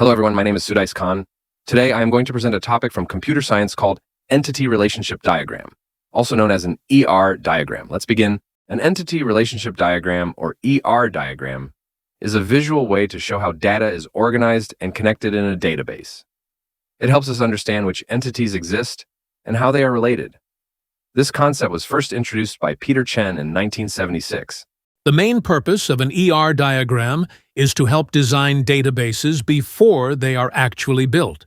Hello everyone, my name is Sudais Khan. Today I am going to present a topic from computer science called Entity Relationship Diagram, also known as an ER diagram. Let's begin. An Entity Relationship Diagram, or ER diagram, is a visual way to show how data is organized and connected in a database. It helps us understand which entities exist and how they are related. This concept was first introduced by Peter Chen in 1976. The main purpose of an ER diagram is to help design databases before they are actually built.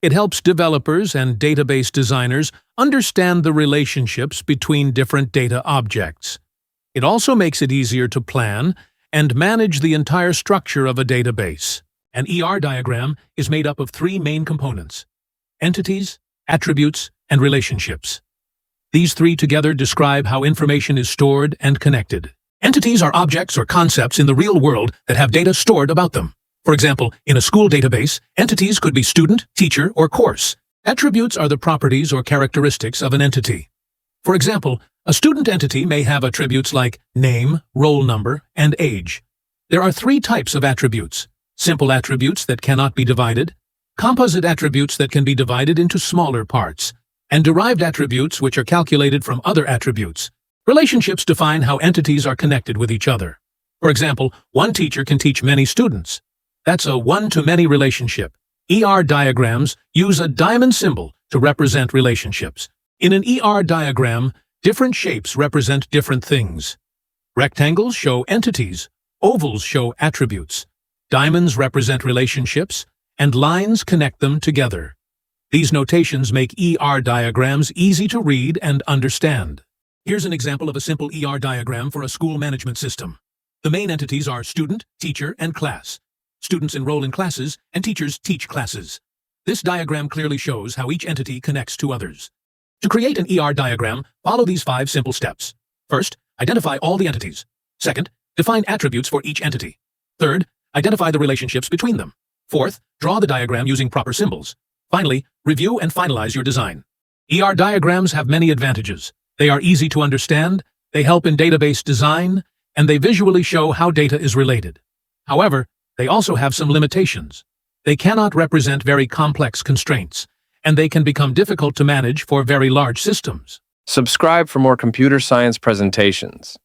It helps developers and database designers understand the relationships between different data objects. It also makes it easier to plan and manage the entire structure of a database. An ER diagram is made up of three main components: entities, attributes, and relationships. These three together describe how information is stored and connected. Entities are objects or concepts in the real world that have data stored about them. For example, in a school database, entities could be student, teacher, or course. Attributes are the properties or characteristics of an entity. For example, a student entity may have attributes like name, roll number, and age. There are three types of attributes: simple attributes that cannot be divided, composite attributes that can be divided into smaller parts, and derived attributes which are calculated from other attributes. Relationships define how entities are connected with each other. For example, one teacher can teach many students. That's a one-to-many relationship. ER diagrams use a diamond symbol to represent relationships. In an ER diagram, different shapes represent different things. Rectangles show entities, ovals show attributes, diamonds represent relationships, and lines connect them together. These notations make ER diagrams easy to read and understand. Here's an example of a simple ER diagram for a school management system. The main entities are student, teacher, and class. Students enroll in classes, and teachers teach classes. This diagram clearly shows how each entity connects to others. To create an ER diagram, follow these 5 simple steps. First, identify all the entities. Second, define attributes for each entity. Third, identify the relationships between them. Fourth, draw the diagram using proper symbols. Finally, review and finalize your design. ER diagrams have many advantages. They are easy to understand, they help in database design, and they visually show how data is related. However, they also have some limitations. They cannot represent very complex constraints, and they can become difficult to manage for very large systems. Subscribe for more computer science presentations.